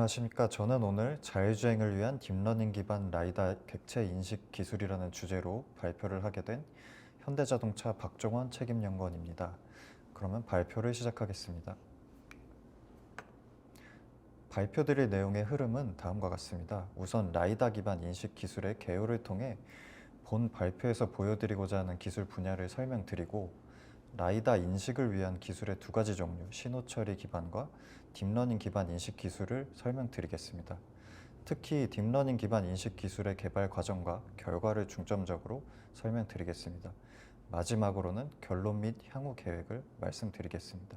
안녕하십니까. 저는 오늘 자율주행을 위한 딥러닝 기반 라이다 객체 인식 기술이라는 주제로 발표를 하게 된 현대자동차 박종원 책임연구원입니다. 그러면 발표를 시작하겠습니다. 발표드릴 내용의 흐름은 다음과 같습니다. 우선 라이다 기반 인식 기술의 개요를 통해 본 발표에서 보여드리고자 하는 기술 분야를 설명드리고, 라이다 인식을 위한 기술의 두 가지 종류, 신호처리 기반과 딥러닝 기반 인식 기술을 설명드리겠습니다. 특히 딥러닝 기반 인식 기술의 개발 과정과 결과를 중점적으로 설명드리겠습니다. 마지막으로는 결론 및 향후 계획을 말씀드리겠습니다.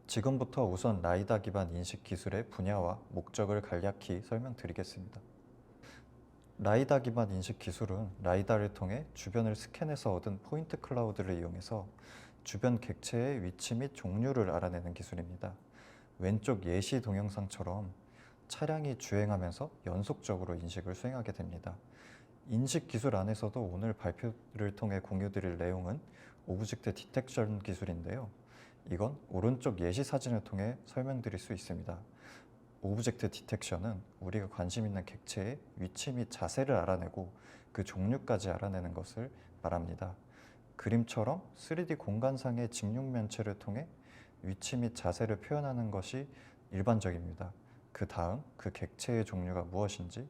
지금부터 우선 라이다 기반 인식 기술의 분야와 목적을 간략히 설명드리겠습니다. 라이다 기반 인식 기술은 라이다를 통해 주변을 스캔해서 얻은 포인트 클라우드를 이용해서 주변 객체의 위치 및 종류를 알아내는 기술입니다. 왼쪽 예시 동영상처럼 차량이 주행하면서 연속적으로 인식을 수행하게 됩니다. 인식 기술 안에서도 오늘 발표를 통해 공유드릴 내용은 오브젝트 디텍션 기술인데요. 이건 오른쪽 예시 사진을 통해 설명드릴 수 있습니다. 오브젝트 디텍션은 우리가 관심 있는 객체의 위치 및 자세를 알아내고 그 종류까지 알아내는 것을 말합니다. 그림처럼 3D 공간상의 직육면체를 통해 위치 및 자세를 표현하는 것이 일반적입니다. 그 다음 그 객체의 종류가 무엇인지,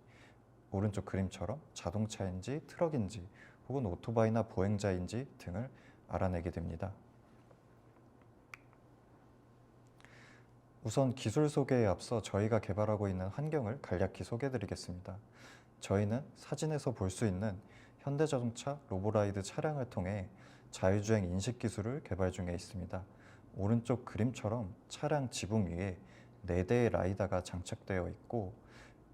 오른쪽 그림처럼 자동차인지 트럭인지 혹은 오토바이나 보행자인지 등을 알아내게 됩니다. 우선 기술 소개에 앞서 저희가 개발하고 있는 환경을 간략히 소개해드리겠습니다. 저희는 사진에서 볼 수 있는 현대자동차 로보라이드 차량을 통해 자율주행 인식 기술을 개발 중에 있습니다. 오른쪽 그림처럼 차량 지붕 위에 4대의 라이다가 장착되어 있고,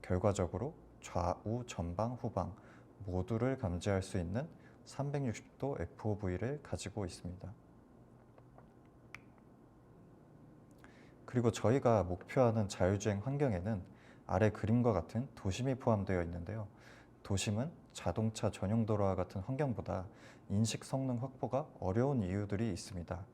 결과적으로 좌우, 전방, 후방 모두를 감지할 수 있는 360도 FOV를 가지고 있습니다. 그리고 저희가 목표하는 자율주행 환경에는 아래 그림과 같은 도심이 포함되어 있는데요. 도심은 자동차 전용 도로와 같은 환경보다 인식 성능 확보가 어려운 이유들이 있습니다.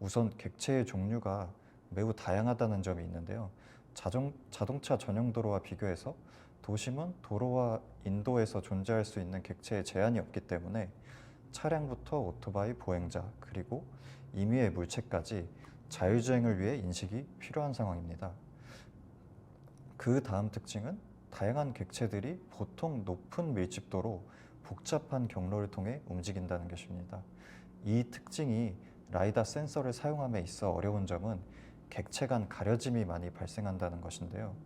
우선 객체의 종류가 매우 다양하다는 점이 있는데요. 자동차 전용 도로와 비교해서 도심은 도로와 인도에서 존재할 수 있는 객체에 제한이 없기 때문에 차량부터 오토바이, 보행자, 그리고 임의의 물체까지 자율주행을 위해 인식이 필요한 상황입니다. 그 다음 특징은 다양한 객체들이 보통 높은 밀집도로 복잡한 경로를 통해 움직인다는 것입니다. 이 특징이 라이다 센서를 사용함에 있어 어려운 점은 객체 간 가려짐이 많이 발생한다는 것인데요.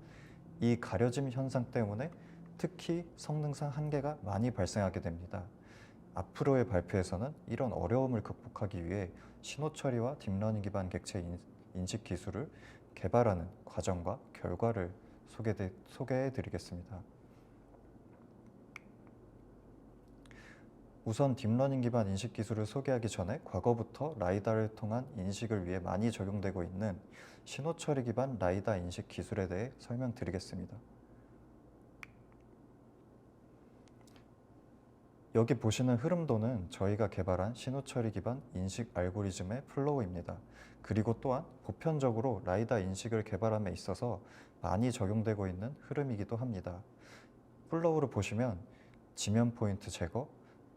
이 가려짐 현상 때문에 특히 성능상 한계가 많이 발생하게 됩니다. 앞으로의 발표에서는 이런 어려움을 극복하기 위해 신호 처리와 딥러닝 기반 객체 인식 기술을 개발하는 과정과 결과를 소개해 드리겠습니다. 우선 딥러닝 기반 인식 기술을 소개하기 전에 과거부터 라이다를 통한 인식을 위해 많이 적용되고 있는 신호 처리 기반 라이다 인식 기술에 대해 설명드리겠습니다. 여기 보시는 흐름도는 저희가 개발한 신호처리 기반 인식 알고리즘의 플로우입니다. 그리고 또한 보편적으로 라이다 인식을 개발함에 있어서 많이 적용되고 있는 흐름이기도 합니다. 플로우를 보시면 지면 포인트 제거,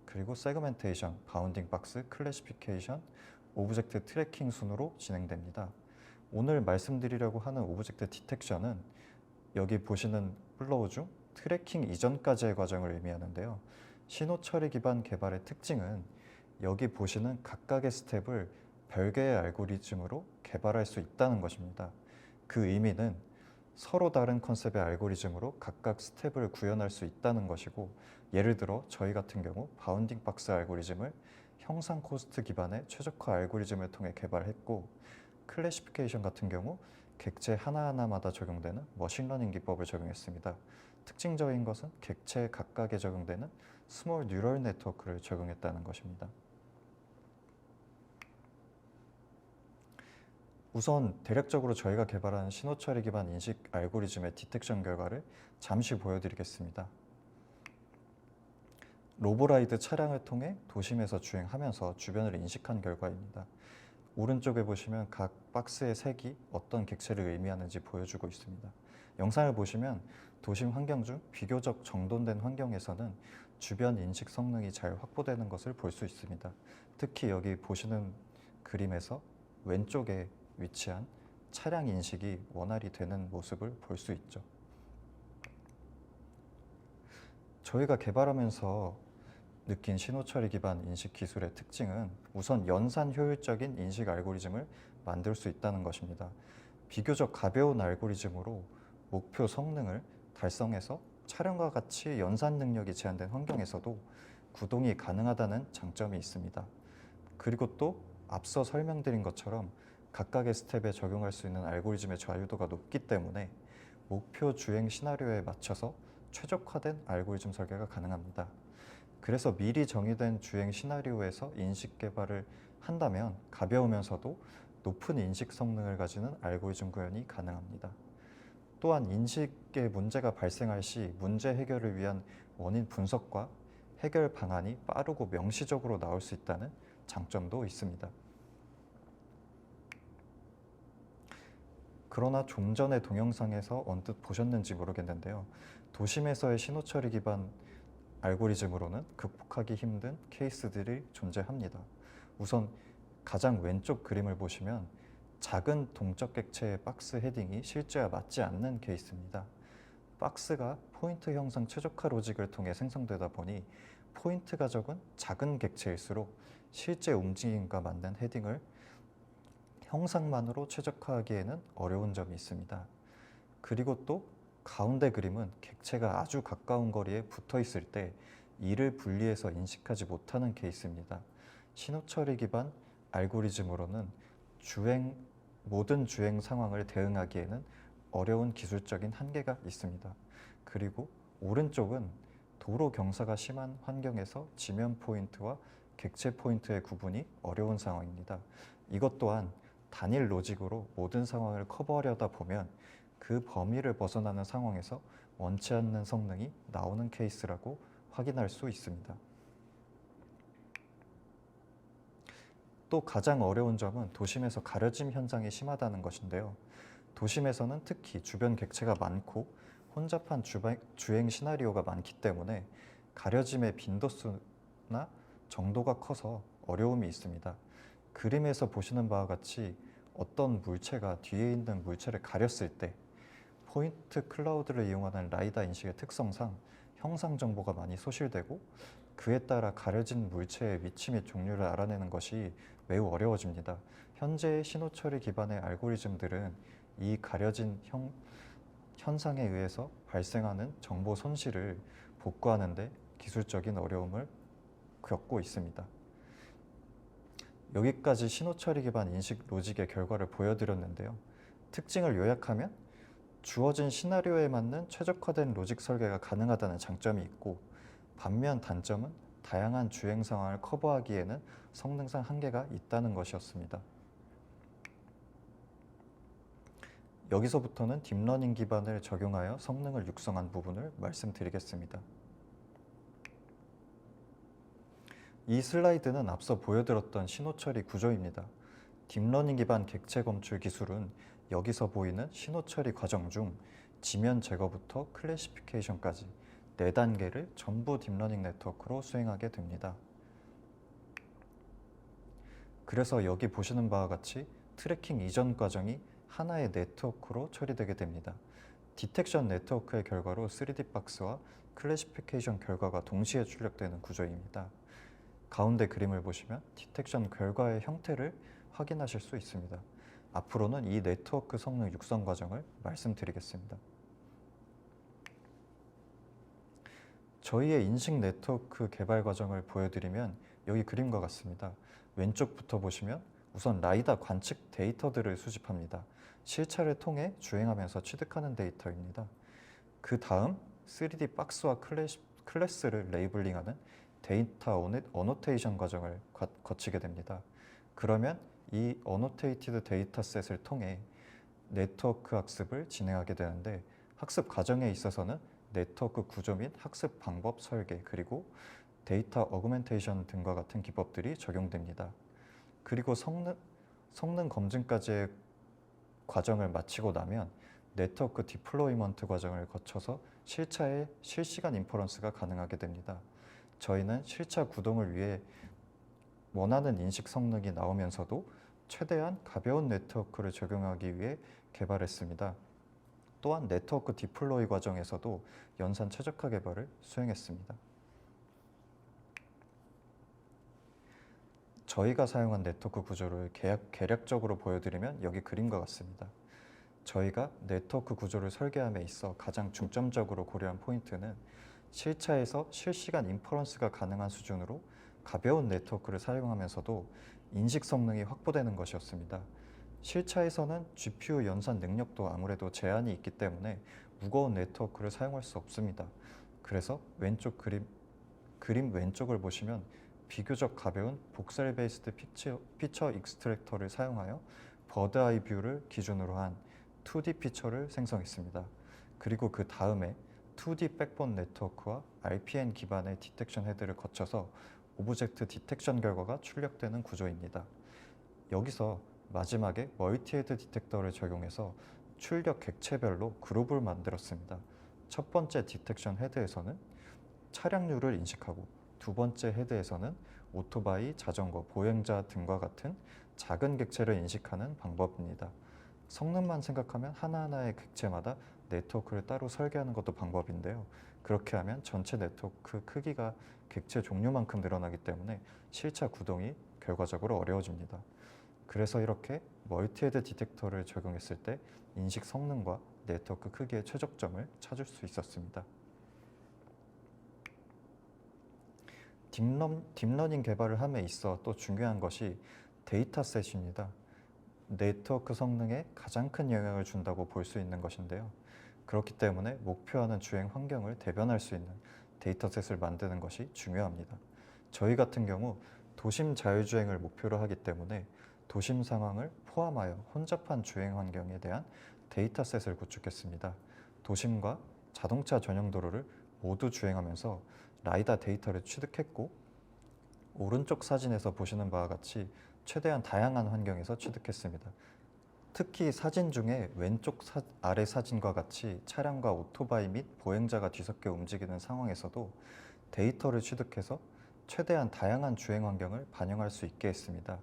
그리고 세그멘테이션, 바운딩 박스, 클래시피케이션, 오브젝트 트래킹 순으로 진행됩니다. 오늘 말씀드리려고 하는 오브젝트 디텍션은 여기 보시는 플로우 중 트래킹 이전까지의 과정을 의미하는데요. 신호 처리 기반 개발의 특징은 여기 보시는 각각의 스텝을 별개의 알고리즘으로 개발할 수 있다는 것입니다. 그 의미는 서로 다른 컨셉의 알고리즘으로 각각 스텝을 구현할 수 있다는 것이고, 예를 들어 저희 같은 경우 바운딩 박스 알고리즘을 형상 코스트 기반의 최적화 알고리즘을 통해 개발했고, 클래시피케이션 같은 경우 객체 하나하나마다 적용되는 머신러닝 기법을 적용했습니다. 특징적인 것은 객체 각각에 적용되는 스몰 뉴럴 네트워크를 적용했다는 것입니다. 우선 대략적으로 저희가 개발한 신호 처리 기반 인식 알고리즘의 디텍션 결과를 잠시 보여드리겠습니다. 로보라이드 차량을 통해 도심에서 주행하면서 주변을 인식한 결과입니다. 오른쪽에 보시면 각 박스의 색이 어떤 객체를 의미하는지 보여주고 있습니다. 영상을 보시면 도심 환경 중 비교적 정돈된 환경에서는 주변 인식 성능이 잘 확보되는 것을 볼 수 있습니다. 특히 여기 보시는 그림에서 왼쪽에 위치한 차량 인식이 원활히 되는 모습을 볼 수 있죠. 저희가 개발하면서 느낀 신호처리 기반 인식 기술의 특징은 우선 연산 효율적인 인식 알고리즘을 만들 수 있다는 것입니다. 비교적 가벼운 알고리즘으로 목표 성능을 달성해서 차량과 같이 연산 능력이 제한된 환경에서도 구동이 가능하다는 장점이 있습니다. 그리고 또 앞서 설명드린 것처럼 각각의 스텝에 적용할 수 있는 알고리즘의 자유도가 높기 때문에 목표 주행 시나리오에 맞춰서 최적화된 알고리즘 설계가 가능합니다. 그래서 미리 정의된 주행 시나리오에서 인식 개발을 한다면 가벼우면서도 높은 인식 성능을 가지는 알고리즘 구현이 가능합니다. 또한 인식에 문제가 발생할 시 문제 해결을 위한 원인 분석과 해결 방안이 빠르고 명시적으로 나올 수 있다는 장점도 있습니다. 그러나 좀 전에 동영상에서 언뜻 보셨는지 모르겠는데요. 도심에서의 신호처리 기반 알고리즘으로는 극복하기 힘든 케이스들이 존재합니다. 우선 가장 왼쪽 그림을 보시면 작은 동적 객체의 박스 헤딩이 실제와 맞지 않는 케이스입니다. 박스가 포인트 형상 최적화 로직을 통해 생성되다 보니 포인트가 적은 작은 객체일수록 실제 움직임과 맞는 헤딩을 형상만으로 최적화하기에는 어려운 점이 있습니다. 그리고 또 가운데 그림은 객체가 아주 가까운 거리에 붙어 있을 때 이를 분리해서 인식하지 못하는 케이스입니다. 신호처리 기반 알고리즘으로는 모든 주행 상황을 대응하기에는 어려운 기술적인 한계가 있습니다. 그리고 오른쪽은 도로 경사가 심한 환경에서 지면 포인트와 객체 포인트의 구분이 어려운 상황입니다. 이것 또한 단일 로직으로 모든 상황을 커버하려다 보면 그 범위를 벗어나는 상황에서 원치 않는 성능이 나오는 케이스라고 확인할 수 있습니다. 또 가장 어려운 점은 도심에서 가려짐 현상이 심하다는 것인데요. 도심에서는 특히 주변 객체가 많고 혼잡한 주행 시나리오가 많기 때문에 가려짐의 빈도수나 정도가 커서 어려움이 있습니다. 그림에서 보시는 바와 같이 어떤 물체가 뒤에 있는 물체를 가렸을 때 포인트 클라우드를 이용하는 라이다 인식의 특성상 형상 정보가 많이 소실되고 그에 따라 가려진 물체의 위치 및 종류를 알아내는 것이 매우 어려워집니다. 현재의 신호처리 기반의 알고리즘들은 이 가려진 현상에 의해서 발생하는 정보 손실을 복구하는 데 기술적인 어려움을 겪고 있습니다. 여기까지 신호처리 기반 인식 로직의 결과를 보여드렸는데요. 특징을 요약하면 주어진 시나리오에 맞는 최적화된 로직 설계가 가능하다는 장점이 있고 반면 단점은 다양한 주행 상황을 커버하기에는 성능상 한계가 있다는 것이었습니다. 여기서부터는 딥러닝 기반을 적용하여 성능을 육성한 부분을 말씀드리겠습니다. 이 슬라이드는 앞서 보여드렸던 신호처리 구조입니다. 딥러닝 기반 객체 검출 기술은 여기서 보이는 신호처리 과정 중 지면 제거부터 클래시피케이션까지 4단계를 전부 딥러닝 네트워크로 수행하게 됩니다. 그래서 여기 보시는 바와 같이 트래킹 이전 과정이 하나의 네트워크로 처리되게 됩니다. 디텍션 네트워크의 결과로 3D 박스와 클래시피케이션 결과가 동시에 출력되는 구조입니다. 가운데 그림을 보시면 디텍션 결과의 형태를 확인하실 수 있습니다. 앞으로는 이 네트워크 성능 육성 과정을 말씀드리겠습니다. 저희의 인식 네트워크 개발 과정을 보여드리면 여기 그림과 같습니다. 왼쪽부터 보시면 우선 라이다 관측 데이터들을 수집합니다. 실차를 통해 주행하면서 취득하는 데이터입니다. 그 다음 3D 박스와 클래스를 레이블링하는 데이터 어노테이션 과정을 거치게 됩니다. 그러면 이 어노테이티드 데이터셋을 통해 네트워크 학습을 진행하게 되는데 학습 과정에 있어서는 네트워크 구조 및 학습 방법 설계 그리고 데이터 어그멘테이션 등과 같은 기법들이 적용됩니다. 그리고 성능 검증까지의 과정을 마치고 나면 네트워크 디플로이먼트 과정을 거쳐서 실차의 실시간 인퍼런스가 가능하게 됩니다. 저희는 실차 구동을 위해 원하는 인식 성능이 나오면서도 최대한 가벼운 네트워크를 적용하기 위해 개발했습니다. 또한 네트워크 디플로이 과정에서도 연산 최적화 개발을 수행했습니다. 저희가 사용한 네트워크 구조를 개략적으로 보여드리면 여기 그림과 같습니다. 저희가 네트워크 구조를 설계함에 있어 가장 중점적으로 고려한 포인트는 실차에서 실시간 인퍼런스가 가능한 수준으로 가벼운 네트워크를 사용하면서도 인식 성능이 확보되는 것이었습니다. 실차에서는 GPU 연산 능력도 아무래도 제한이 있기 때문에 무거운 네트워크를 사용할 수 없습니다. 그래서 왼쪽 그림 왼쪽을 보시면 비교적 가벼운 복셀 베이스드 피처 익스트랙터를 사용하여 버드 아이 뷰를 기준으로 한 2D 피처를 생성했습니다. 그리고 그 다음에 2D 백본 네트워크와 RPN 기반의 디텍션 헤드를 거쳐서 오브젝트 디텍션 결과가 출력되는 구조입니다. 여기서 마지막에 멀티헤드 디텍터를 적용해서 출력 객체별로 그룹을 만들었습니다. 첫 번째 디텍션 헤드에서는 차량류를 인식하고 두 번째 헤드에서는 오토바이, 자전거, 보행자 등과 같은 작은 객체를 인식하는 방법입니다. 성능만 생각하면 하나하나의 객체마다 네트워크를 따로 설계하는 것도 방법인데요. 그렇게 하면 전체 네트워크 크기가 객체 종류만큼 늘어나기 때문에 실차 구동이 결과적으로 어려워집니다. 그래서 이렇게 멀티헤드 디텍터를 적용했을 때 인식 성능과 네트워크 크기의 최적점을 찾을 수 있었습니다. 딥러닝 개발을 함에 있어 또 중요한 것이 데이터셋입니다. 네트워크 성능에 가장 큰 영향을 준다고 볼 수 있는 것인데요. 그렇기 때문에 목표하는 주행 환경을 대변할 수 있는 데이터셋을 만드는 것이 중요합니다. 저희 같은 경우 도심 자율주행을 목표로 하기 때문에 도심 상황을 포함하여 혼잡한 주행 환경에 대한 데이터셋을 구축했습니다. 도심과 자동차 전용 도로를 모두 주행하면서 라이다 데이터를 취득했고 오른쪽 사진에서 보시는 바와 같이 최대한 다양한 환경에서 취득했습니다. 특히 사진 중에 왼쪽 아래 사진과 같이 차량과 오토바이 및 보행자가 뒤섞여 움직이는 상황에서도 데이터를 취득해서 최대한 다양한 주행 환경을 반영할 수 있게 했습니다.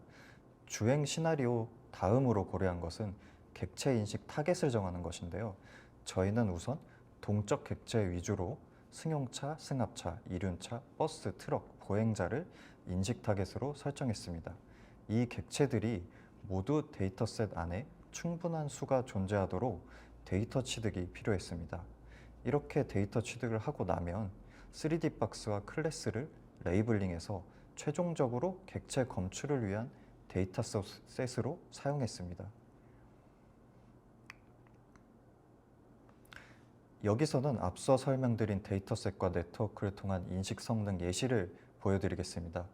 주행 시나리오 다음으로 고려한 것은 객체 인식 타겟을 정하는 것인데요. 저희는 우선 동적 객체 위주로 승용차, 승합차, 이륜차, 버스, 트럭, 보행자를 인식 타겟으로 설정했습니다. 이 객체들이 모두 데이터셋 안에 충분한 수가 존재하도록 데이터 취득이 필요했습니다. 이렇게 데이터 취득을 하고 나면 3D 박스와 클래스를 레이블링해서 최종적으로 객체 검출을 위한 데이터셋으로 사용했습니다. 여기서는 앞서 설명드린 데이터셋과 네트워크를 통한 인식 성능 예시를 보여드리겠습니다.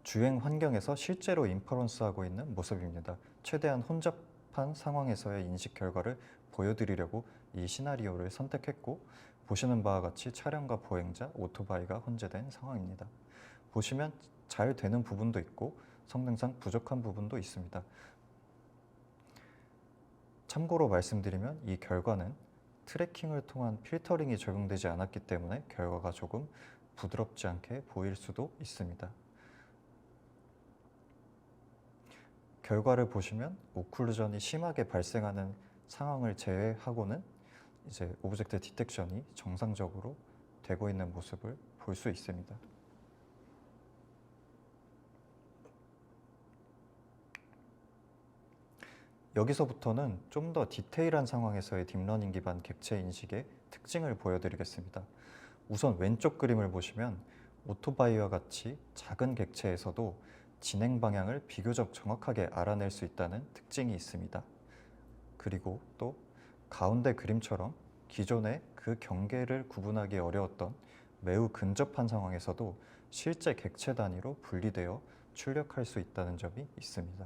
주행 환경에서 실제로 인퍼런스하고 있는 모습입니다. 최대한 혼잡한 상황에서의 인식 결과를 보여드리려고 이 시나리오를 선택했고 보시는 바와 같이 차량과 보행자, 오토바이가 혼재된 상황입니다. 보시면 잘 되는 부분도 있고 성능상 부족한 부분도 있습니다. 참고로 말씀드리면 이 결과는 트래킹을 통한 필터링이 적용되지 않았기 때문에 결과가 조금 부드럽지 않게 보일 수도 있습니다. 결과를 보시면 오클루전이 심하게 발생하는 상황을 제외하고는 이제 오브젝트 디텍션이 정상적으로 되고 있는 모습을 볼 수 있습니다. 여기서부터는 좀 더 디테일한 상황에서의 딥러닝 기반 객체 인식의 특징을 보여드리겠습니다. 우선 왼쪽 그림을 보시면 오토바이와 같이 작은 객체에서도 진행 방향을 비교적 정확하게 알아낼 수 있다는 특징이 있습니다. 그리고 또 가운데 그림처럼 기존에 그 경계를 구분하기 어려웠던 매우 근접한 상황에서도 실제 객체 단위로 분리되어 출력할 수 있다는 점이 있습니다.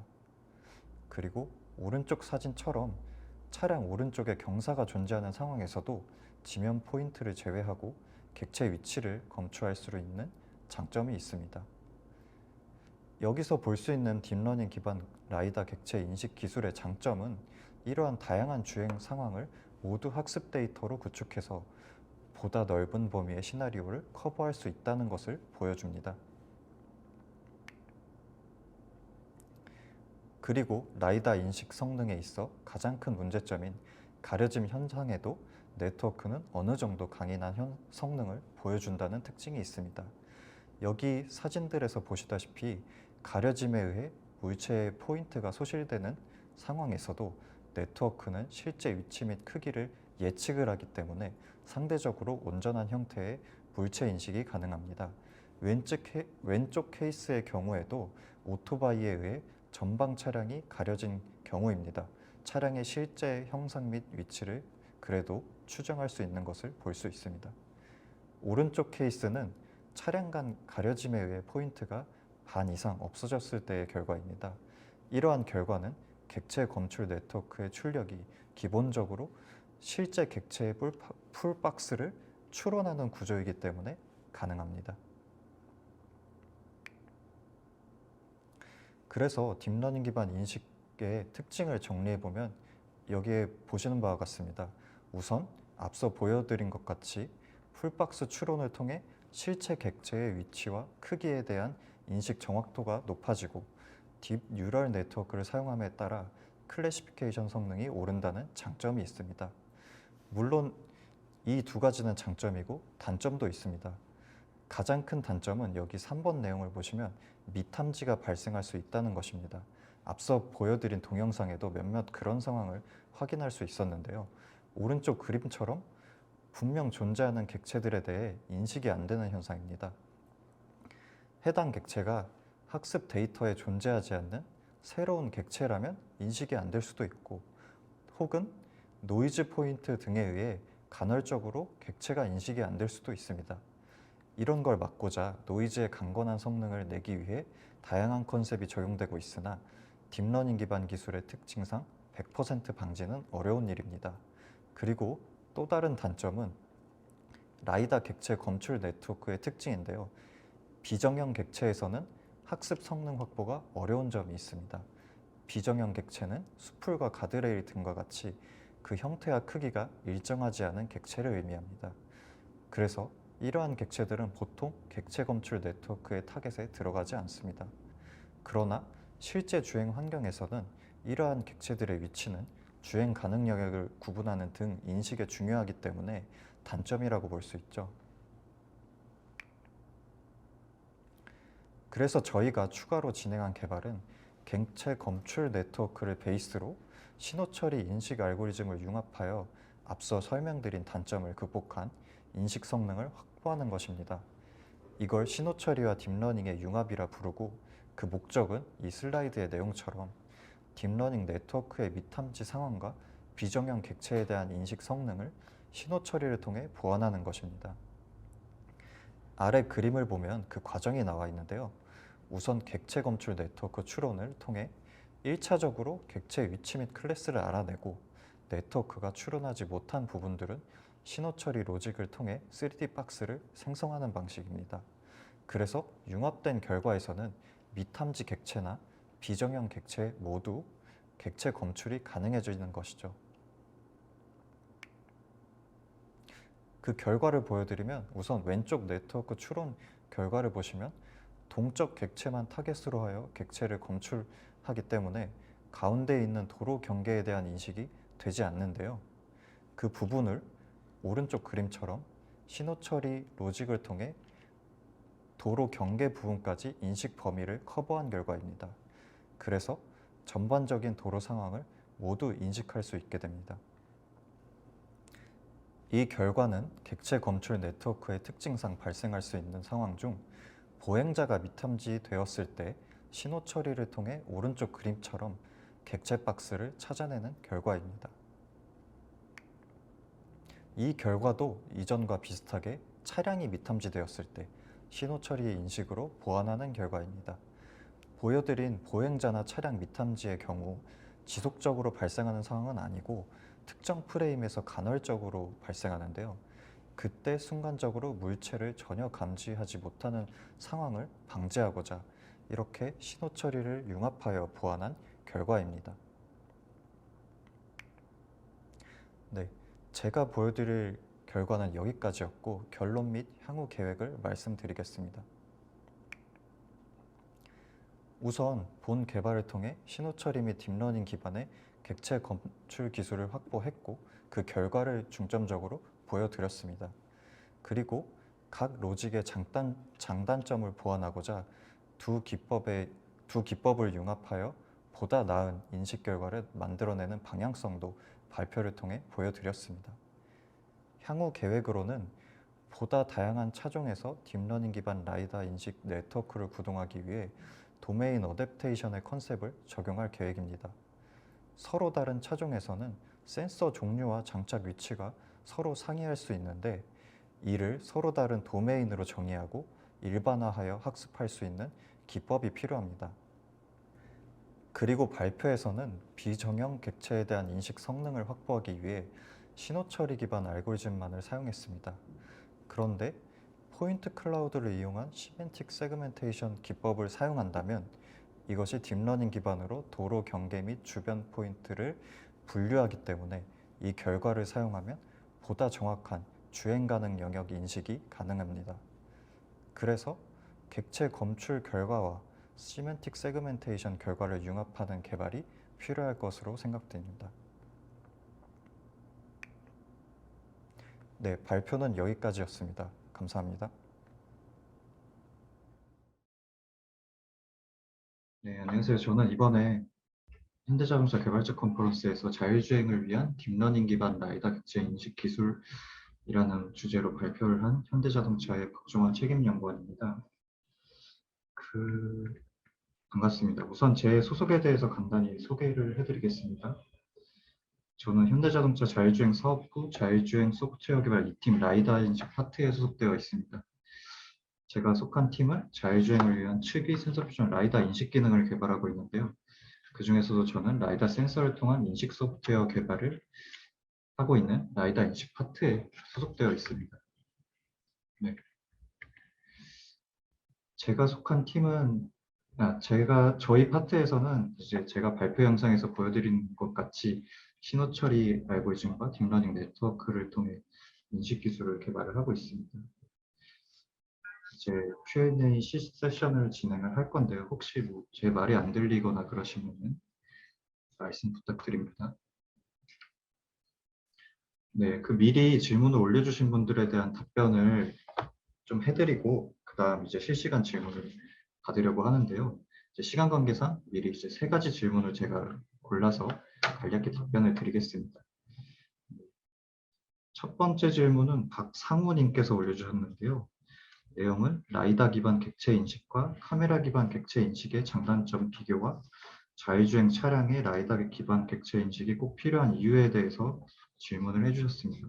그리고 오른쪽 사진처럼 차량 오른쪽에 경사가 존재하는 상황에서도 지면 포인트를 제외하고 객체 위치를 검출할 수 있는 장점이 있습니다. 여기서 볼 수 있는 딥러닝 기반 라이다 객체 인식 기술의 장점은 이러한 다양한 주행 상황을 모두 학습 데이터로 구축해서 보다 넓은 범위의 시나리오를 커버할 수 있다는 것을 보여줍니다. 그리고 라이다 인식 성능에 있어 가장 큰 문제점인 가려짐 현상에도 네트워크는 어느 정도 강인한 성능을 보여준다는 특징이 있습니다. 여기 사진들에서 보시다시피 가려짐에 의해 물체의 포인트가 소실되는 상황에서도 네트워크는 실제 위치 및 크기를 예측을 하기 때문에 상대적으로 온전한 형태의 물체 인식이 가능합니다. 왼쪽 케이스의 경우에도 오토바이에 의해 전방 차량이 가려진 경우입니다. 차량의 실제 형상 및 위치를 그래도 추정할 수 있는 것을 볼 수 있습니다. 오른쪽 케이스는 차량 간 가려짐에 의해 포인트가 반 이상 없어졌을 때의 결과입니다. 이러한 결과는 객체 검출 네트워크의 출력이 기본적으로 실제 객체의 풀박스를 추론하는 구조이기 때문에 가능합니다. 그래서 딥러닝 기반 인식의 특징을 정리해보면 여기에 보시는 바와 같습니다. 우선 앞서 보여드린 것 같이 풀박스 추론을 통해 실체 객체의 위치와 크기에 대한 인식 정확도가 높아지고 딥 뉴럴 네트워크를 사용함에 따라 클래시피케이션 성능이 오른다는 장점이 있습니다. 물론 이 두 가지는 장점이고 단점도 있습니다. 가장 큰 단점은 여기 3번 내용을 보시면 미탐지가 발생할 수 있다는 것입니다. 앞서 보여드린 동영상에도 몇몇 그런 상황을 확인할 수 있었는데요. 오른쪽 그림처럼 분명 존재하는 객체들에 대해 인식이 안 되는 현상입니다. 해당 객체가 학습 데이터에 존재하지 않는 새로운 객체라면 인식이 안 될 수도 있고, 혹은 노이즈 포인트 등에 의해 간헐적으로 객체가 인식이 안 될 수도 있습니다. 이런 걸 막고자 노이즈의 강건한 성능을 내기 위해 다양한 컨셉이 적용되고 있으나 딥러닝 기반 기술의 특징상 100% 방지는 어려운 일입니다. 그리고 또 다른 단점은 라이다 객체 검출 네트워크의 특징인데요. 비정형 객체에서는 학습 성능 확보가 어려운 점이 있습니다. 비정형 객체는 수풀과 가드레일 등과 같이 그 형태와 크기가 일정하지 않은 객체를 의미합니다. 그래서 이러한 객체들은 보통 객체 검출 네트워크의 타겟에 들어가지 않습니다. 그러나 실제 주행 환경에서는 이러한 객체들의 위치는 주행 가능 영역을 구분하는 등 인식에 중요하기 때문에 단점이라고 볼 수 있죠. 그래서 저희가 추가로 진행한 개발은 객체 검출 네트워크를 베이스로 신호 처리 인식 알고리즘을 융합하여 앞서 설명드린 단점을 극복한 인식 성능을 확보하는 것입니다. 이걸 신호 처리와 딥러닝의 융합이라 부르고, 그 목적은 이 슬라이드의 내용처럼 딥러닝 네트워크의 미탐지 상황과 비정형 객체에 대한 인식 성능을 신호 처리를 통해 보완하는 것입니다. 아래 그림을 보면 그 과정이 나와 있는데요. 우선 객체 검출 네트워크 추론을 통해 1차적으로 객체 위치 및 클래스를 알아내고, 네트워크가 추론하지 못한 부분들은 신호 처리 로직을 통해 3D 박스를 생성하는 방식입니다. 그래서 융합된 결과에서는 미탐지 객체나 비정형 객체 모두 객체 검출이 가능해지는 것이죠. 그 결과를 보여드리면 우선 왼쪽 네트워크 추론 결과를 보시면 동적 객체만 타겟으로 하여 객체를 검출하기 때문에 가운데 있는 도로 경계에 대한 인식이 되지 않는데요. 그 부분을 오른쪽 그림처럼 신호 처리 로직을 통해 도로 경계 부분까지 인식 범위를 커버한 결과입니다. 그래서 전반적인 도로 상황을 모두 인식할 수 있게 됩니다. 이 결과는 객체 검출 네트워크의 특징상 발생할 수 있는 상황 중 보행자가 미탐지되었을 때 신호 처리를 통해 오른쪽 그림처럼 객체 박스를 찾아내는 결과입니다. 이 결과도 이전과 비슷하게 차량이 미탐지되었을 때 신호 처리의 인식으로 보완하는 결과입니다. 보여드린 보행자나 차량 미탐지의 경우 지속적으로 발생하는 상황은 아니고 특정 프레임에서 간헐적으로 발생하는데요. 그때 순간적으로 물체를 전혀 감지하지 못하는 상황을 방지하고자 이렇게 신호 처리를 융합하여 보완한 결과입니다. 네, 제가 보여드릴 결과는 여기까지였고 결론 및 향후 계획을 말씀드리겠습니다. 우선 본 개발을 통해 신호 처리 및 딥러닝 기반의 객체 검출 기술을 확보했고 그 결과를 중점적으로 보여드렸습니다. 그리고 각 로직의 장단점을 보완하고자 두 기법을 융합하여 보다 나은 인식 결과를 만들어내는 방향성도 발표를 통해 보여드렸습니다. 향후 계획으로는 보다 다양한 차종에서 딥러닝 기반 라이다 인식 네트워크를 구동하기 위해 도메인 어댑테이션의 컨셉을 적용할 계획입니다. 서로 다른 차종에서는 센서 종류와 장착 위치가 서로 상이할 수 있는데 이를 서로 다른 도메인으로 정의하고 일반화하여 학습할 수 있는 기법이 필요합니다. 그리고 발표에서는 비정형 객체에 대한 인식 성능을 확보하기 위해 신호 처리 기반 알고리즘만을 사용했습니다. 그런데 포인트 클라우드를 이용한 시멘틱 세그멘테이션 기법을 사용한다면 이것이 딥러닝 기반으로 도로 경계 및 주변 포인트를 분류하기 때문에 이 결과를 사용하면 보다 정확한 주행 가능 영역 인식이 가능합니다. 그래서 객체 검출 결과와 시멘틱 세그멘테이션 결과를 융합하는 개발이 필요할 것으로 생각됩니다. 네, 발표는 여기까지였습니다. 감사합니다. 네, 안녕하세요. 저는 이번에 현대자동차 개발자 컨퍼런스에서 자율주행을 위한 딥러닝 기반 라이다 객체 인식 기술이라는 주제로 발표를 한 현대자동차의 박종환 책임연구원입니다. 반갑습니다. 우선 제 소속에 대해서 간단히 소개를 해드리겠습니다. 저는 현대자동차 자율주행 사업부 자율주행 소프트웨어 개발 2팀 라이다 인식 파트에 소속되어 있습니다. 제가 속한 팀은 자율주행을 위한 측위 센서 퓨전 라이다 인식 기능을 개발하고 있는데요. 그 중에서도 저는 라이다 센서를 통한 인식 소프트웨어 개발을 하고 있는 라이다 인식 파트에 소속되어 있습니다. 네. 제가 속한 팀은 저희 파트에서는 이제 제가 발표 영상에서 보여드린 것 같이 신호 처리 알고리즘과 딥러닝 네트워크를 통해 인식 기술을 개발을 하고 있습니다. 이제 Q&A 세션을 진행을 할 건데요. 혹시 뭐 제 말이 안 들리거나 그러시면은 말씀 부탁드립니다. 네, 미리 질문을 올려주신 분들에 대한 답변을 좀 해드리고 그다음 이제 실시간 질문을 받으려고 하는데요. 이제 시간 관계상 미리 이제 3가지 질문을 제가 골라서 간략히 답변을 드리겠습니다. 첫 번째 질문은 박상우님께서 올려주셨는데요. 내용은 라이다 기반 객체 인식과 카메라 기반 객체 인식의 장단점 비교와 자율주행 차량의 라이다 기반 객체 인식이 꼭 필요한 이유에 대해서 질문을 해주셨습니다.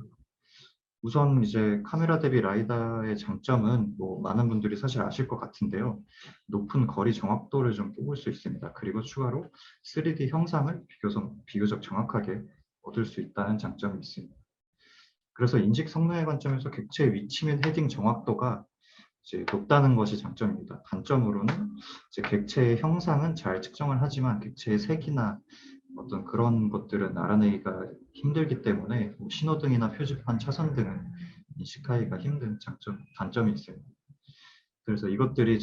우선 이제 카메라 대비 라이다의 장점은 뭐 많은 분들이 사실 아실 것 같은데요. 높은 거리 정확도를 좀 뽑을 수 있습니다. 그리고 추가로 3D 형상을 비교적 정확하게 얻을 수 있다는 장점이 있습니다. 그래서 인식 성능의 관점에서 객체의 위치 및 헤딩 정확도가 이제 높다는 것이 장점입니다. 단점으로는 이제 객체의 형상은 잘 측정을 하지만 객체의 색이나 어떤 그런 것들은 알아내기가 힘들기 때문에 뭐 신호등이나 표지판, 차선 등은 인식하기가 힘든 단점이 있습니다. 그래서 이것들이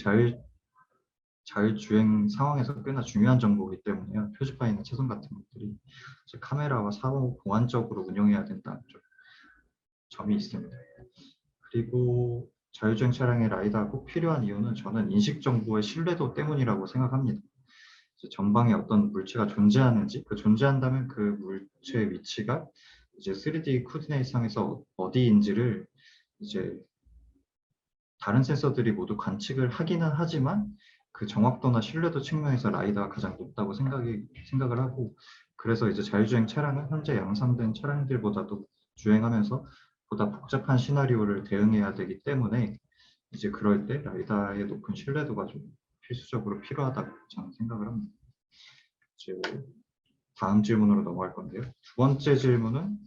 자율주행 상황에서 꽤나 중요한 정보이기 때문에요. 표지판이나 차선 같은 것들이 카메라와 사후 보완적으로 운영해야 된다는 점이 있습니다. 그리고 자율주행 차량의 라이다가 꼭 필요한 이유는 저는 인식 정보의 신뢰도 때문이라고 생각합니다. 전방에 어떤 물체가 존재하는지, 존재한다면 그 물체의 위치가 이제 3D 코디네이트상에서 어디인지를 이제 다른 센서들이 모두 관측을 하기는 하지만 그 정확도나 신뢰도 측면에서 라이다가 가장 높다고 생각을 하고, 그래서 이제 자율주행 차량은 현재 양산된 차량들보다도 주행하면서 보다 복잡한 시나리오를 대응해야 되기 때문에 이제 그럴 때 라이다의 높은 신뢰도가 좀 필수적으로 필요하다고 저는 생각을 합니다. 이제 다음 질문으로 넘어갈 건데요. 두 번째 질문은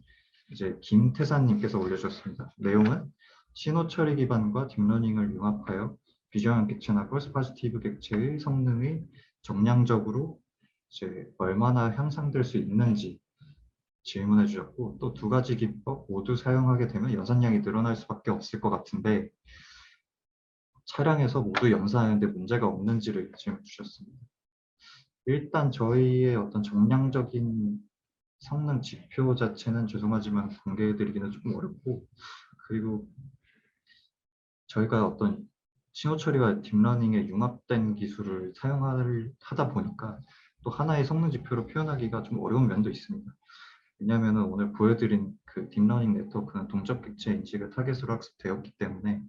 이제 김태산님께서 올려주셨습니다. 내용은 신호 처리 기반과 딥러닝을 융합하여 비저항 객체나 펄스 포지티브 객체의 성능이 정량적으로 이제 얼마나 향상될 수 있는지 질문해 주셨고, 또 두 가지 기법 모두 사용하게 되면 연산량이 늘어날 수밖에 없을 것 같은데 차량에서 모두 연산하는데 문제가 없는지를 질문 주셨습니다. 일단 저희의 어떤 정량적인 성능 지표 자체는 죄송하지만 공개해드리기는 조금 어렵고, 그리고 저희가 어떤 신호 처리와 딥러닝의 융합된 기술을 사용하다 보니까 또 하나의 성능 지표로 표현하기가 좀 어려운 면도 있습니다. 왜냐하면 오늘 보여드린 그 딥러닝 네트워크는 동적 객체 인식을 타겟으로 학습되었기 때문에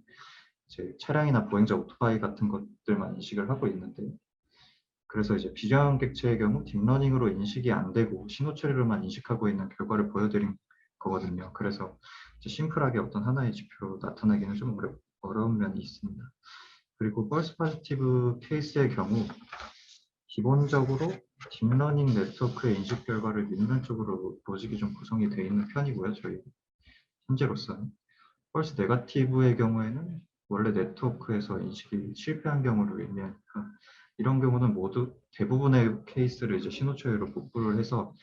이제 차량이나 보행자 오토바이 같은 것들만 인식을 하고 있는데, 그래서 이제 비저항 객체의 경우 딥러닝으로 인식이 안 되고 신호 처리로만 인식하고 있는 결과를 보여드린 거거든요. 그래서 이제 심플하게 어떤 하나의 지표로 나타나기는 좀 어려운 면이 있습니다. 그리고 펄스 포지티브 케이스의 경우 기본적으로 딥러닝 네트워크의 인식 결과를 믿는 쪽으로 로직이 좀 구성이 되어 있는 편이고요. 저희 현재로서는. 펄스 네거티브의 경우에는 원래 네트워크에서 인식이 실패한 경우를 의미하니까 이런 경우는 모두 대부분의 케이스를 이제 신호 처리로 복구를 해서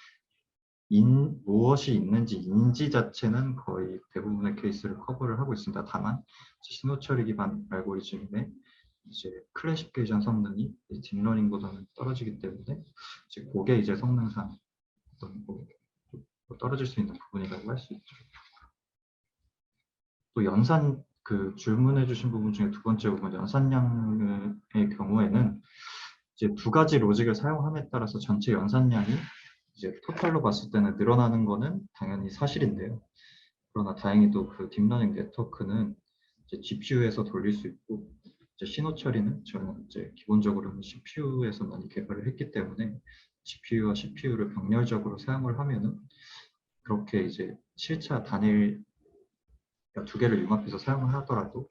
무엇이 있는지 인지 자체는 거의 대부분의 케이스를 커버를 하고 있습니다. 다만 신호 처리 기반 알고리즘의 이제 클래시피케이션 성능이 딥러닝보다는 떨어지기 때문에 이제 그게 이제 성능상 어떤 뭐 떨어질 수 있는 부분이라고 할 수 있죠. 또 연산 그 질문해 주신 부분 중에 두 번째 부분 연산량의 경우에는 이제 두 가지 로직을 사용함에 따라서 전체 연산량이 이제 토탈로 봤을 때는 늘어나는 거는 당연히 사실인데요. 그러나 다행히도 그 딥러닝 네트워크는 이제 GPU에서 돌릴 수 있고 이제 신호 처리는 저는 이제 기본적으로는 CPU에서 많이 개발을 했기 때문에 GPU와 CPU를 병렬적으로 사용을 하면은 그렇게 이제 실차 단일 두 개를 융합해서 사용을 하더라도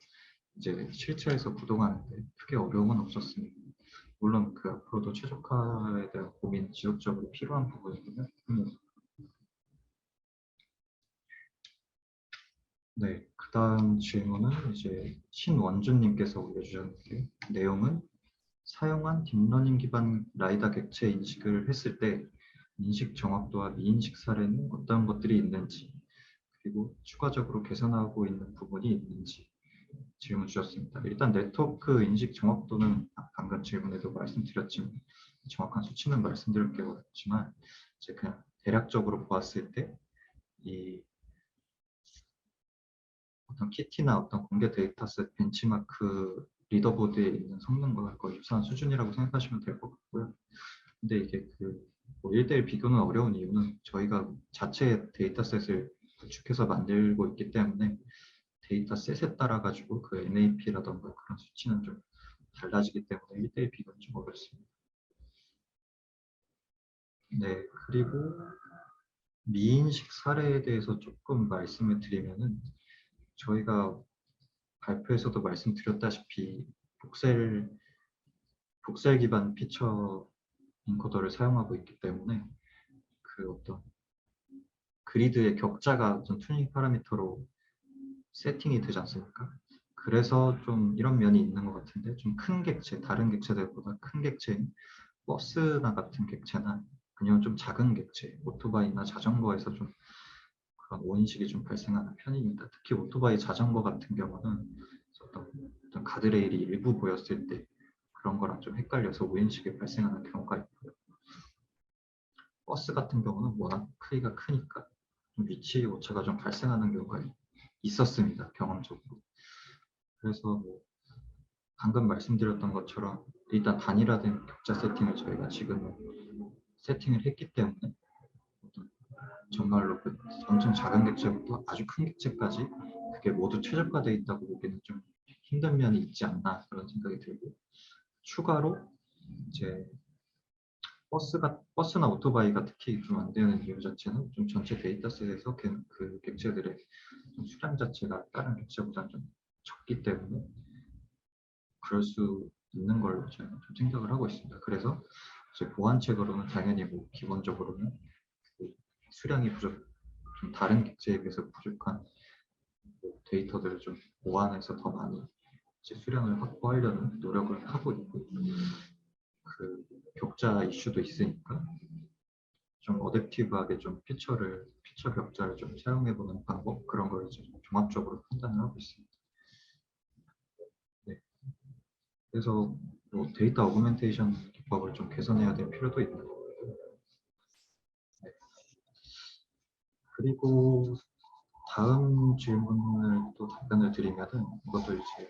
이제 실차에서 구동하는데 크게 어려움은 없었습니다. 물론 그 앞으로도 최적화에 대한 고민이 지속적으로 필요한 부분이거든요. 네, 그 다음 질문은 이제 신원준님께서 올려주셨는데 내용은 사용한 딥러닝 기반 라이다 객체 인식을 했을 때 인식 정확도와 미인식 사례는 어떤 것들이 있는지, 그리고 추가적으로 개선하고 있는 부분이 있는지 질문 주셨습니다. 일단 네트워크 인식 정확도는 방금 질문에도 말씀드렸지만 정확한 수치는 말씀드릴 게 없지만 이제 그냥 대략적으로 보았을 때 이 어떤 키티나 어떤 공개 데이터셋 벤치마크 리더보드에 있는 성능과 거의 유사한 수준이라고 생각하시면 될 것 같고요. 근데 이게 그뭐 1대1 비교는 어려운 이유는 저희가 자체 데이터셋을 구축해서 만들고 있기 때문에 데이터셋에 따라 가지고 그 NAP라던가 그런 수치는 좀 달라지기 때문에 1대1 비교는 좀 어렵습니다. 네, 그리고 미인식 사례에 대해서 조금 말씀을 드리면은 저희가 발표에서도 말씀드렸다시피 복셀 기반 피처 인코더를 사용하고 있기 때문에 그 어떤 그리드의 격자가 어떤 튜닝 파라미터로 세팅이 되지 않습니까? 그래서 좀 이런 면이 있는 것 같은데 좀 큰 객체, 다른 객체들보다 큰 객체인 버스나 같은 객체나 아니면 좀 작은 객체, 오토바이나 자전거에서 좀 그런 오인식이 좀 발생하는 편입니다. 특히 오토바이 자전거 같은 경우는 어떤 가드레일이 일부 보였을 때 그런 거랑 좀 헷갈려서 오인식이 발생하는 경우가 있고요. 버스 같은 경우는 워낙 크기가 크니까 좀 위치 오차가 좀 발생하는 경우가 있었습니다. 경험적으로. 그래서 뭐 방금 말씀드렸던 것처럼 일단 단일화된 격자 세팅을 저희가 지금 세팅을 했기 때문에 정말로 그 엄청 작은 객체부터 아주 큰 객체까지 그게 모두 최적화되어 있다고 보기에는 좀 힘든 면이 있지 않나 그런 생각이 들고, 추가로 이제 버스나 오토바이가 특히 좀 안 되는 이유 자체는 좀 전체 데이터셋에서 그 객체들의 좀 수량 자체가 다른 객체보다 좀 적기 때문에 그럴 수 있는 걸로 저는 좀 생각을 하고 있습니다. 그래서 이제 보완책으로는 당연히 뭐 기본적으로는 그 수량이 좀 다른 객체에 비해서 부족한 뭐 데이터들을 좀 보완해서 더 많이 이제 수량을 확보하려는 노력을 하고 있고, 그 격자 이슈도 있으니까 좀 어댑티브하게 좀 피처 격자를 좀 사용해보는 방법, 그런 걸 이제 좀 종합적으로 판단을 하고 있습니다. 네. 그래서 뭐 데이터 어그멘테이션 기법을 좀 개선해야 될 필요도 있는 거고, 네. 그리고 다음 질문을 또 답변을 드리면은, 이것도 이제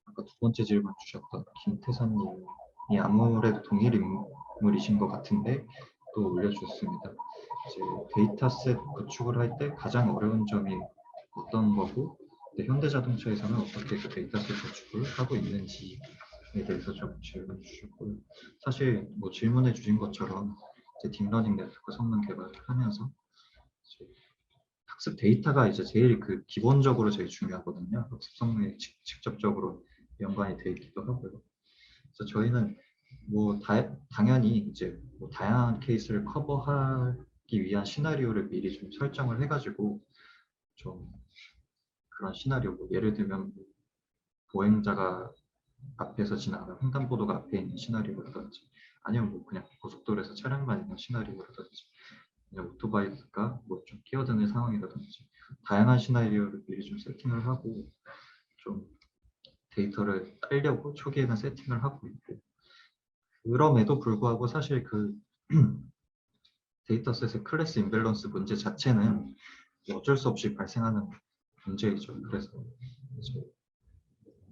아까 두 번째 질문 주셨던 김태선님이 아무래도 동일 인물이신 것 같은데 또 올려주셨습니다. 이제 데이터셋 구축을 할 때 가장 어려운 점이 어떤 거고, 현대자동차에서는 어떻게 그 데이터셋 구축을 하고 있는지에 대해서 좀 질문 주셨고요. 사실 뭐 질문해 주신 것처럼 이제 딥러닝 네트워크 성능 개발을 하면서 이제 학습 데이터가 이제 제일 그 기본적으로 제일 중요하거든요. 학습 성능에 직접적으로 연관이 돼 있기도 하고요. 그래서 저희는 뭐 당연히 이제 뭐 다양한 케이스를 커버하기 위한 시나리오를 미리 좀 설정을 해가지고 좀 그런 시나리오, 뭐 예를 들면 보행자가 앞에서 지나가는 횡단보도가 앞에 있는 시나리오라든지, 아니면 뭐 그냥 고속도로에서 차량만 있는 시나리오라든지, 그냥 오토바이가 뭐 좀 끼어드는 상황이라든지, 다양한 시나리오를 미리 좀 세팅을 하고 좀 데이터를 따려고 초기에는 세팅을 하고 있고, 그럼에도 불구하고 사실 그 데이터셋의 클래스 임밸런스 문제 자체는 어쩔 수 없이 발생하는 문제이죠. 그래서 이제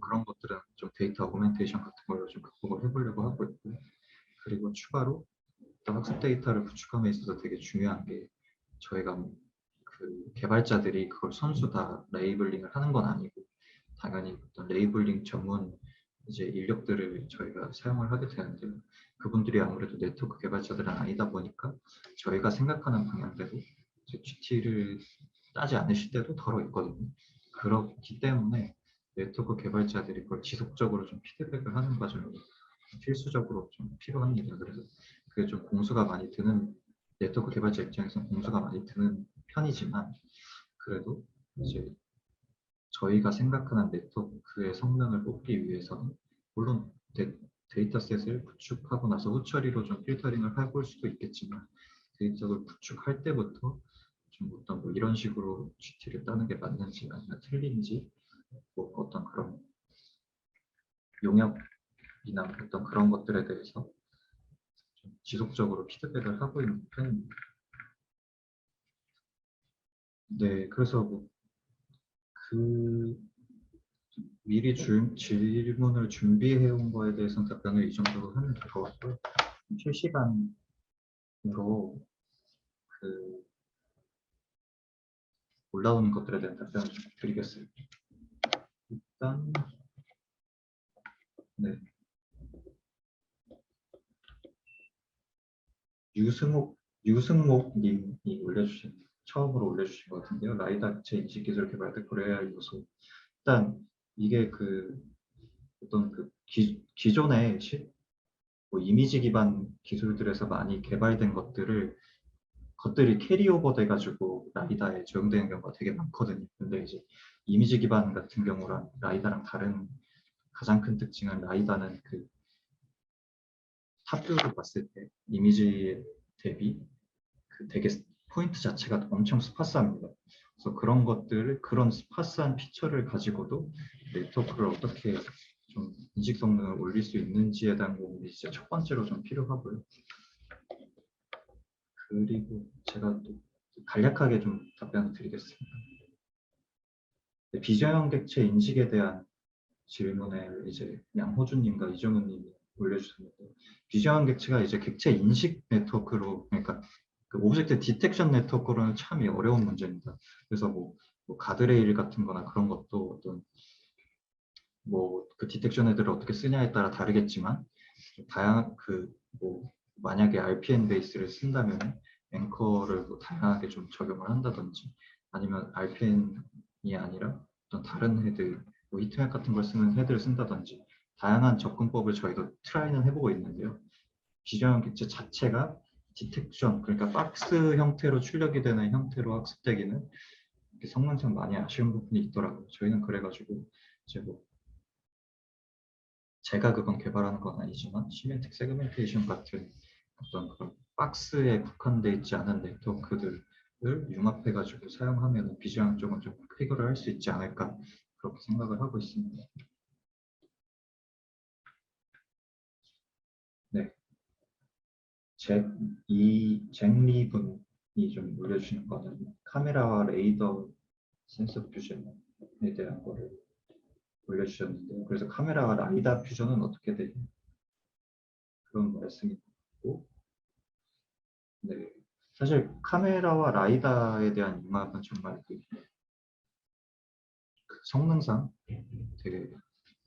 그런 것들은 좀 데이터 어그멘테이션 같은 걸로 좀 극복을 해보려고 하고 있고, 그리고 추가로 또 학습 데이터를 구축함에 있어서 되게 중요한 게, 저희가 그 개발자들이 그걸 선수 다 레이블링을 하는 건 아니고 당연히 어떤 레이블링 전문 이제 인력들을 저희가 사용을 하게 되는데, 그분들이 아무래도 네트워크 개발자들은 아니다 보니까 저희가 생각하는 방향대로 GT를 따지 않으실 때도 덜어 있거든요. 그렇기 때문에 네트워크 개발자들이 그걸 지속적으로 좀 피드백을 하는 과정이 필수적으로 좀 필요합니다. 그래서 그게 좀 공수가 많이 드는, 네트워크 개발자 입장에서는 공수가 많이 드는 편이지만, 그래도 이제 저희가 생각하는 네트워크의 성능을 뽑기 위해서는 물론 데이터셋을 구축하고 나서 후처리로 좀 필터링을 해볼 수도 있겠지만, 데이터를 구축할 때부터 좀 어떤 뭐 이런 식으로 GT를 따는 게 맞는지 아니면 틀린지, 뭐 어떤 그런 용역이나 어떤 그런 것들에 대해서 좀 지속적으로 피드백을 하고 있는 편입니다. 네, 그래서 뭐그 미리 질문을 준비해 온 거에 대해서는 답변을 이 정도로 하면 될 것 같고요. 실시간으로 그 올라오는 것들에 대한 답변을 좀 드리겠습니다. 일단 네, 유승목님이 처음으로 올려주신 것 같은데요. 라이다 객체 인식 기술 개발 때 고려해야 할 요소. 일단 이게 그 어떤 그 기존의 뭐 이미지 기반 기술들에서 많이 개발된 것들이 캐리오버 돼가지고 라이다에 적용되는 경우가 되게 많거든요. 근데 이제 이미지 기반 같은 경우랑 라이다랑 다른 가장 큰 특징은, 라이다는 그 탑뷰로 봤을 때 이미지 대비 그 되게 포인트 자체가 엄청 스파스합니다. 그래서 그런 스파스한 피처를 가지고도 네트워크를 어떻게 좀 인식 성능을 올릴 수 있는지에 대한 부분이 진짜 첫 번째로 좀 필요하고요. 그리고 제가 또 간략하게 좀 답변을 드리겠습니다. 비저형 객체 인식에 대한 질문에 이제 양호준님과 이정훈님이 올려주셨는데, 비저형 객체가 이제 객체 인식 네트워크로, 그러니까 그 오브젝트 디텍션 네트워크로는 참 어려운 문제입니다. 그래서 뭐 가드레일 같은 거나 그런 것도 어떤 뭐 그 디텍션 헤드를 어떻게 쓰냐에 따라 다르겠지만, 다양한 뭐 만약에 RPN 베이스를 쓴다면 앵커를 뭐 다양하게 좀 적용을 한다든지, 아니면 RPN이 아니라 어떤 다른 헤드, 뭐 히트맵 같은 걸 쓰는 헤드를 쓴다든지, 다양한 접근법을 저희도 트라이는 해보고 있는데요. 비저형 객체 자체가 디텍션, 그러니까 박스 형태로 출력이 되는 형태로 학습되기는 성능상 많이 아쉬운 부분이 있더라고요. 저희는 그래가지고 이제 뭐 제가 그건 개발하는 건 아니지만 시멘틱 세그멘테이션 같은 어떤 그런 박스에 국한돼 있지 않은 네트워크들을 융합해가지고 사용하면 비즈니스 쪽은 좀 해결을 할 수 있지 않을까 그렇게 생각을 하고 있습니다. 네, 잭리 분이 좀 올려주신 거는 카메라와 레이더 센서 퓨전에 대한 거를 올려주셨는데요. 그래서 카메라와 라이다 퓨전은 어떻게 되냐 그런 말씀이 있고, 네, 사실 카메라와 라이다에 대한 융합은 정말 그 성능상 되게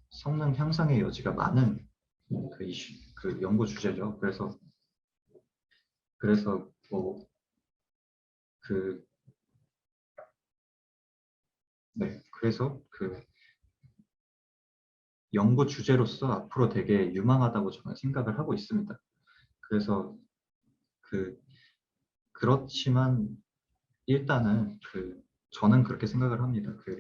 성능 향상의 여지가 많은 그 이슈, 그 연구 주제죠. 그래서 뭐 그, 네, 그래서 그 연구 주제로서 앞으로 되게 유망하다고 저는 생각을 하고 있습니다. 그래서 그 그렇지만 일단은 저는 그렇게 생각을 합니다. 그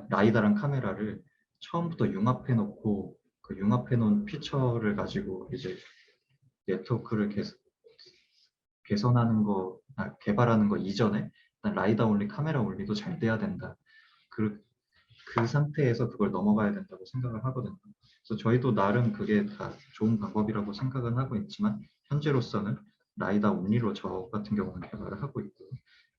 라이다랑 카메라를 처음부터 융합해 놓고 그 융합해 놓은 피처를 가지고 이제 네트워크를 개선하는 거, 개발하는 거 이전에 일단 라이다 올리, 카메라 올리도 잘 돼야 된다. 그, 그 상태에서 그걸 넘어가야 된다고 생각을 하거든요. 그래서 저희도 나름 그게 다 좋은 방법이라고 생각은 하고 있지만 현재로서는 라이다 온리로 저 같은 경우는 개발을 하고 있고요.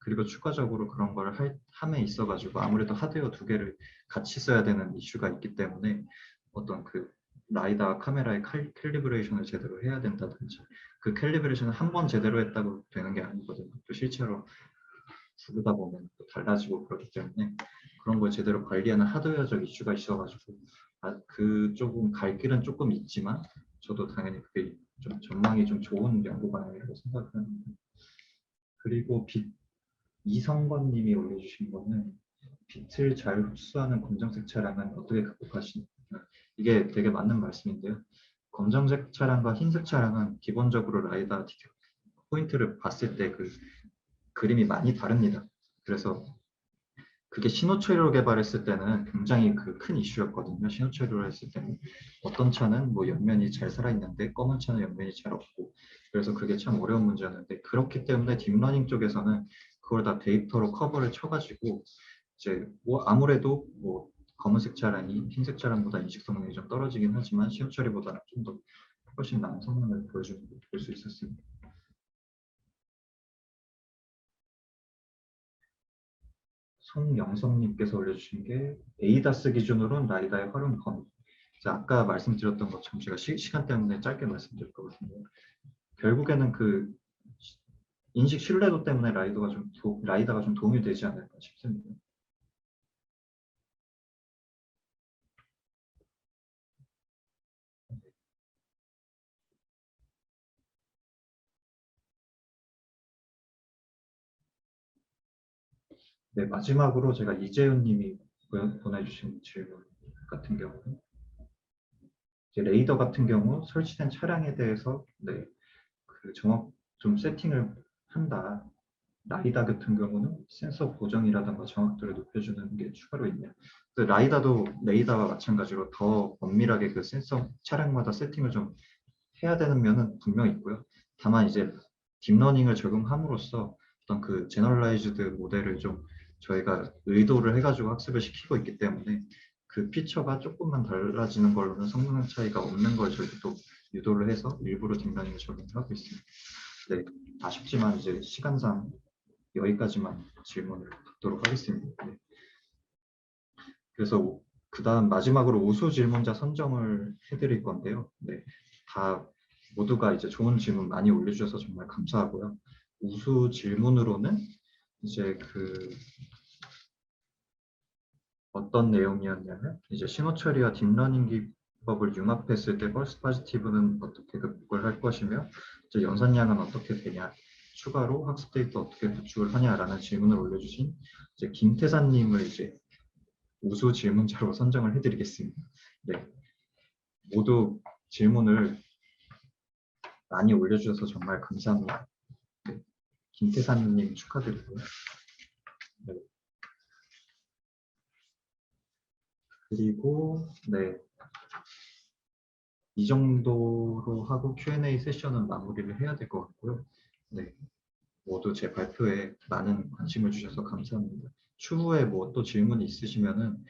그리고 추가적으로 그런 걸 함에 있어가지고 아무래도 하드웨어 두 개를 같이 써야 되는 이슈가 있기 때문에 어떤 그 라이다 카메라의 캘리브레이션을 제대로 해야 된다든지 그 캘리브레이션을 한 번 제대로 했다고 되는 게 아니거든요. 또 실제로 부르다 보면 또 달라지고 그렇기 때문에 그런 걸 제대로 관리하는 하드웨어적 이슈가 있어가지고 그 조금 갈 길은 조금 있지만 저도 당연히 그게 좀 전망이 좀 좋은 연구 방향이라고 생각합니다. 그리고 이성건님이 올려주신 거는 빛을 잘 흡수하는 검정색 차량은 어떻게 극복하시나요? 이게 되게 맞는 말씀인데요. 검정색 차량과 흰색 차량은 기본적으로 라이다 포인트를 봤을 때 그 그림이 많이 다릅니다. 그래서 그게 신호 처리로 개발했을 때는 굉장히 큰 이슈였거든요. 신호 처리로 했을 때는 어떤 차는 뭐 옆면이 잘 살아있는데 검은 차는 옆면이 잘 없고 그래서 그게 참 어려운 문제였는데 그렇기 때문에 딥러닝 쪽에서는 그걸 다 데이터로 커버를 쳐가지고 이제 뭐 아무래도 뭐 검은색 차량이 흰색 차량보다 인식 성능이 좀 떨어지긴 하지만 신호 처리보다는 좀 더 훨씬 나은 성능을 보여주는 걸 볼 수 있었습니다. 송영성님께서 올려주신 게 에이다스 기준으로는 라이다의 활용 범위. 아까 말씀드렸던 것처럼 제가 시간 때문에 짧게 말씀드릴 거거든요. 결국에는 그 인식 신뢰도 때문에 라이다가 좀 도움이 되지 않을까 싶습니다. 네, 마지막으로 제가 이재훈 님이 보내주신 질문 같은 경우는 이제 레이더 같은 경우 설치된 차량에 대해서 네, 그 정확 좀 세팅을 한다. 라이다 같은 경우는 센서 고정이라든가 정확도를 높여주는 게 추가로 있네요. 그 라이다도 레이다와 마찬가지로 더 엄밀하게 그 센서 차량마다 세팅을 좀 해야 되는 면은 분명히 있고요. 다만 이제 딥러닝을 적용함으로써 어떤 그 제너럴라이즈드 모델을 좀 저희가 의도를 해가지고 학습을 시키고 있기 때문에 그 피처가 조금만 달라지는 걸로는 성능 차이가 없는 걸 저희도 또 유도를 해서 일부러 딥러닝을 적용하고 있습니다. 네, 아쉽지만 이제 시간상 여기까지만 질문을 받도록 하겠습니다. 네. 그래서 그 다음 마지막으로 우수 질문자 선정을 해드릴 건데요. 네, 다 모두가 이제 좋은 질문 많이 올려주셔서 정말 감사하고요. 우수 질문으로는 이제 어떤 내용이었냐면 이제 신호 처리와 딥러닝 기법을 융합했을 때 펄스 포지티브는 어떻게 극복을 할 것이며 이제 연산량은 어떻게 되냐 추가로 학습 데이터 어떻게 구축을 하냐라는 질문을 올려주신 이제 김태산님을 이제 우수 질문자로 선정을 해드리겠습니다. 네, 모두 질문을 많이 올려주셔서 정말 감사합니다. 네, 김태산님 축하드리고요. 네. 그리고 네, 이 정도로 하고 Q&A 세션은 마무리를 해야 될 것 같고요. 네, 모두 제 발표에 많은 관심을 주셔서 감사합니다. 추후에 뭐 또 질문이 있으시면은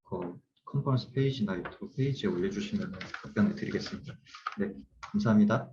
그 컨퍼런스 페이지나 유튜브 페이지에 올려주시면 답변을 드리겠습니다. 네, 감사합니다.